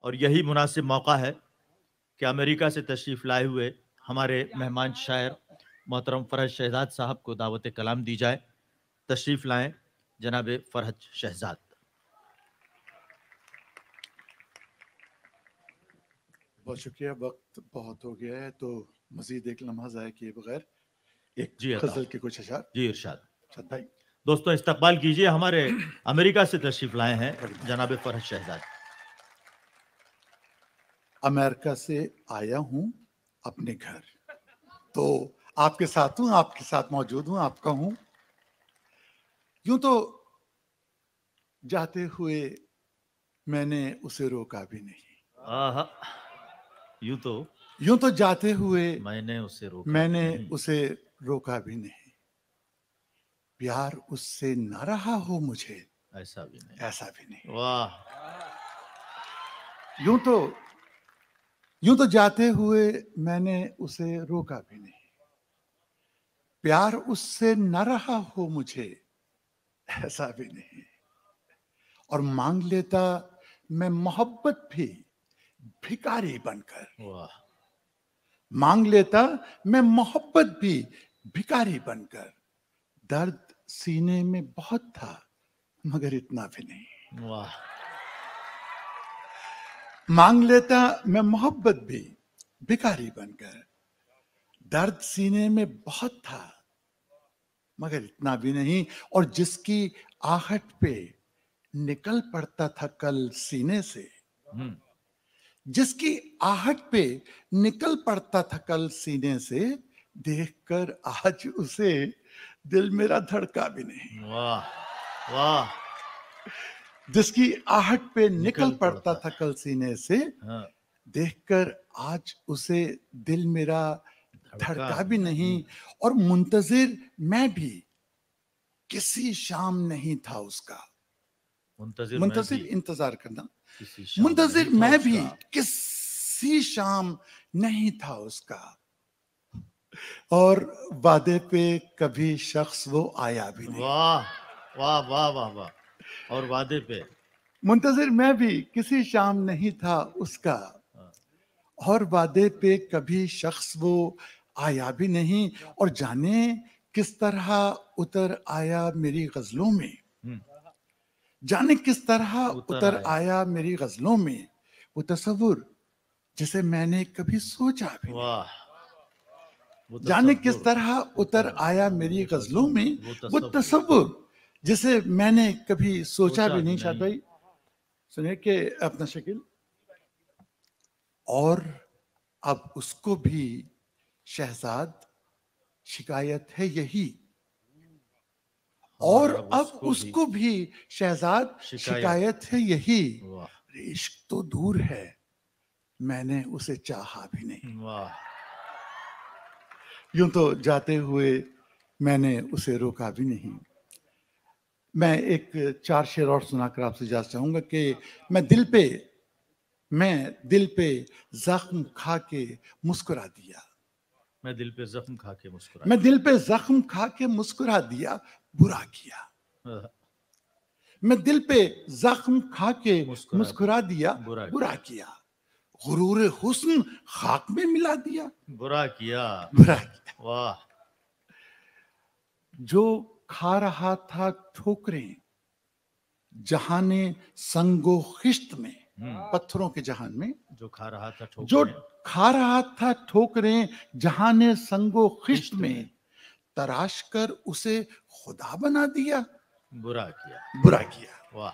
और यही मुनासिब मौका है कि अमेरिका से तशरीफ लाए हुए हमारे मेहमान शायर मोहतरम फरहत शहजाद साहब को दावत कलाम दी जाए। तशरीफ लाएं जनाब फरहत शहजाद। बहुत शुक्रिया। वक्त बहुत हो गया है तो मजीद एक लम्हा ज़ाया किए बगैर एक जी अता गजल के कुछ अशार। जी इरशाद। शाद भाई। दोस्तों इस्तकबाल कीजिए, हमारे अमेरिका से तशरीफ लाए हैं जनाब फरहत शहजाद। अमेरिका से आया हूँ अपने घर, तो आपके साथ हूँ, आपके साथ मौजूद हूँ, आपका हूँ। यूं तो जाते हुए मैंने उसे रोका भी नहीं। आहा, यूं तो जाते हुए मैंने उसे रोका भी मैंने नहीं। उसे रोका भी नहीं। प्यार उससे न रहा हो मुझे, ऐसा भी नहीं। ऐसा भी नहीं। वाह। यूं तो जाते हुए मैंने उसे रोका भी नहीं। प्यार उससे न रहा हो मुझे, ऐसा भी नहीं। और मांग लेता मैं मोहब्बत भी भिखारी बनकर। वाह। मांग लेता मैं मोहब्बत भी भिखारी बनकर। दर्द सीने में बहुत था मगर इतना भी नहीं। वाह। मांग लेता मैं मोहब्बत भी भिखारी बनकर। दर्द सीने में बहुत था मगर इतना भी नहीं। और जिसकी आहट पे निकल पड़ता था कल सीने से, जिसकी आहट पे निकल पड़ता था कल सीने से, देखकर आज उसे दिल मेरा धड़का भी नहीं। वाह वाह। जिसकी आहट पे निकल पड़ता था कल सीने से, हाँ। देखकर आज उसे दिल मेरा धड़का भी नहीं। और मुंतजिर मैं भी किसी शाम नहीं था उसका। मुंतजिर इंतजार करना। मुंतजिर मैं भी किसी शाम नहीं था उसका। और वादे पे कभी शख्स वो आया भी नहीं। वाह वाह वाह वाह वाह। और वादे पे मुंतजिर मैं भी किसी शाम नहीं था उसका। और वादे पे कभी शख्स वो आया भी नहीं। और जाने किस तरह उतर आया मेरी गजलों में। जाने किस तरह उतर आया मेरी गजलों में। वो तसव्वुर जिसे मैंने कभी सोचा भी नहीं। जाने किस तरह उतर आया मेरी गजलों में वो तसव्वुर जिसे मैंने कभी सोचा भी नहीं। शाद भाई सुनिए कि अपना शकील। और अब उसको भी शहजाद शिकायत है यही। और अब उसको भी शहजाद शिकायत है यही। इश्क तो दूर है मैंने उसे चाहा भी नहीं। यूं तो जाते हुए मैंने उसे रोका भी नहीं। मैं एक 4 शेर और सुनाकर आपसे इजाज़त चाहूंगा कि मैं दिल पे जख्म खा के मुस्कुरा दिया। मैं दिल पे जख्म खा के मुस्कुरा मैं दिल पे जख्म खा के मुस्कुरा दिया, बुरा किया। मैं दिल पे जख्म खा के मुस्कुरा दिया, बुरा किया। गुरूर हुस्न खाक में मिला दिया, बुरा किया। बुरा किया। वाह। जो खा रहा था ठोकरें जहाने संगो खिश्त में, पत्थरों के जहान में जो खा रहा था ठोकरें, जो खा रहा था ठोकरें जहाने संगो खिश्त में, तराश कर उसे खुदा बना दिया, बुरा किया। बुरा किया। वाह।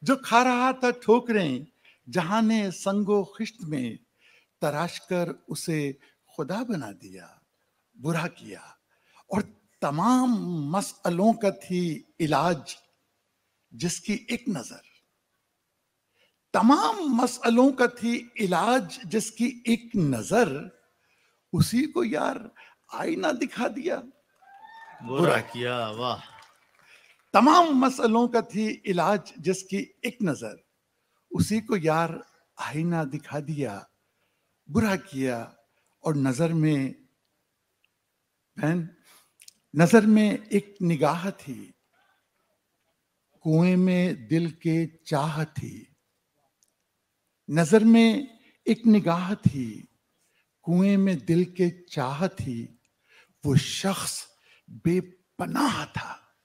जो खा रहा था ठोकरें जहाने संगो खिश्त में, तराश कर उसे खुदा बना दिया, बुरा किया। और तमाम मसलों का थी इलाज जिसकी एक नजर, तमाम मसलों का थी इलाज जिसकी एक नजर, उसी को यार आईना दिखा दिया, बुरा किया। वाह। तमाम मसलों का थी इलाज जिसकी एक नजर, उसी को यार आईना दिखा दिया, बुरा किया। और नजर में एक निगाह थी, कुएं में दिल के चाह थी, नजर में एक निगाह थी, कुएं में दिल के चाह थी, वो शख्स बेपनाह था,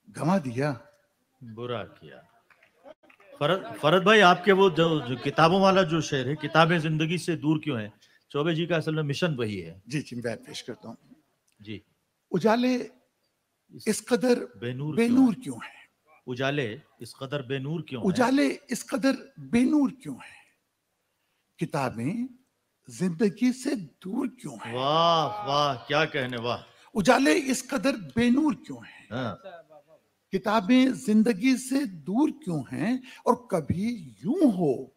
गंवा दिया। बुरा किया। फरद भाई, आपके वो जो किताबों वाला जो शेर है, किताबें जिंदगी से दूर क्यों है, चौबे जी का असल में मिशन वही है। जी जी, मैं पेश करता हूं। जी। उजाले इस कदर बेनूर क्यों है? उजाले इस कदर बेनूर क्यों है? उजाले इस कदर बेनूर क्यों है? किताबें जिंदगी से दूर क्यों है? वाह वाह, क्या कहने, वाह। उजाले इस कदर बेनूर क्यों है? हाँ। किताबें जिंदगी से दूर क्यों हैं? और कभी यूं हो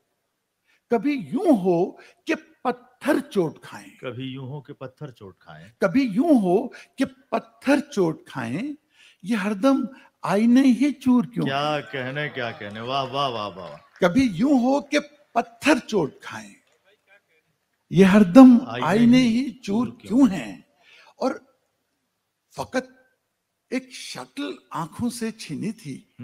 कि पत्थर चोट खाएं, कभी यूं हो कि पत्थर चोट खाएं, कभी यूं हो कि पत्थर चोट खाएं, ये हरदम आईने ही चूर क्यों? क्या कहने, क्या कहने, वाह वाह वाह वाह। कभी यूं हो कि पत्थर चोट खाएं, ये हरदम आईने ही चूर क्यों हैं? और फकत एक शक्ल आंखों से छीनी थी,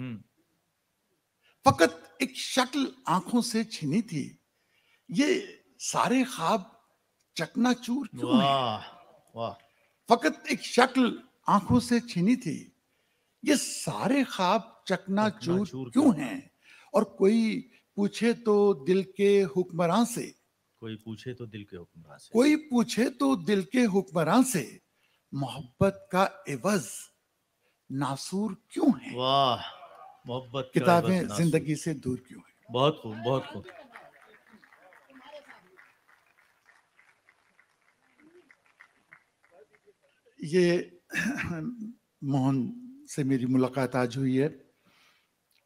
फकत एक शक्ल आंखों से छीनी थी, ये सारे ख्वाब चकनाचूर क्यों हैं? वाह। फकत एक शक्ल आंखों से छीनी थी, ये सारे ख्वाब चकनाचूर क्यों हैं? और कोई पूछे तो दिल के हुक्मरान से, कोई पूछे तो दिल के हुक्मरान से, कोई पूछे तो दिल के हुक्मरान से, मोहब्बत का एवज नासूर क्यों है? वाह, मोहब्बत का किताबें जिंदगी से दूर क्यों है? बहुत खूब, बहुत खूब। ये मोहन से मेरी मुलाकात आज हुई है,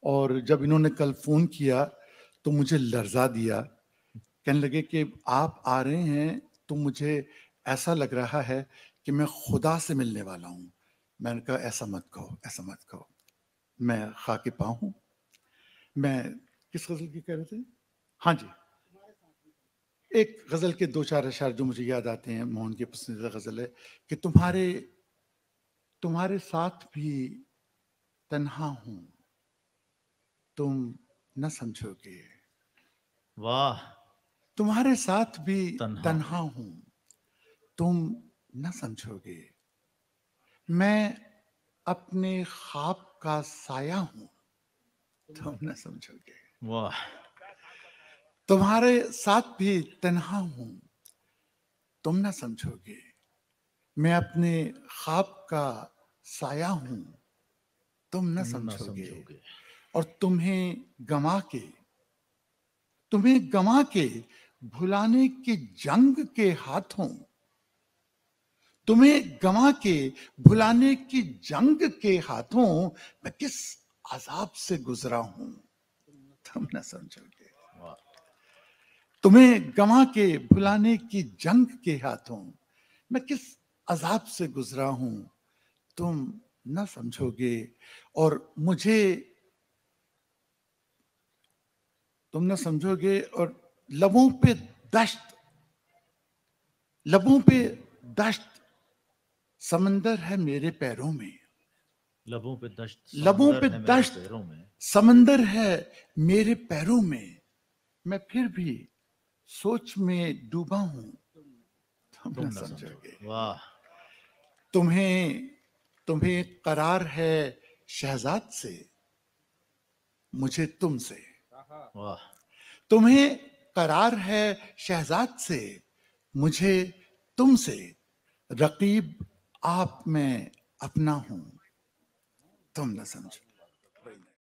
और जब इन्होंने कल फोन किया तो मुझे लर्जा दिया। कहने लगे कि आप आ रहे हैं तो मुझे ऐसा लग रहा है कि मैं खुदा से मिलने वाला हूं। मैंने कहा ऐसा मत कहो, ऐसा मत कहो, मैं खाके पाँव हूं। मैं किस गजल की कह रहे थे? हाँ जी, एक गजल के दो चार अशार जो मुझे याद आते हैं, मोहन की पसंदीदा गजल है कि तुम्हारे साथ भी तन्हा हूं, तुम न समझोगे। वाह। तुम्हारे साथ भी तन्हा हूं, तुम न समझोगे। मैं अपने ख्वाब का साया हूं, तुम न समझोगे। वाह। तुम्हारे साथ भी तन्हा हूं, तुम न समझोगे। मैं अपने ख्वाब का साया हूं, तुम न समझोगे। और तुम्हें गमा के भुलाने की जंग के हाथों, तुम्हें गमा के भुलाने की जंग के हाथों मैं किस अजाब से गुजरा हूं, तुम न समझोगे। तुम्हें गमा के भुलाने की जंग के हाथों मैं किस अजाब से गुजरा हूं, तुम न समझोगे। और तुम न समझोगे। और लबों पे दश्त समंदर है मेरे पैरों में, लबों पे दश्त समंदर है मेरे पैरों में। मैं फिर भी सोच में डूबा हूं, तुम न समझोगे। वाह। तुम्हें करार है शहजाद से, मुझे तुमसे। वाह। तुम्हें करार है शहजाद से, मुझे तुमसे। रकीब आप मैं अपना हूं, तुम न समझो।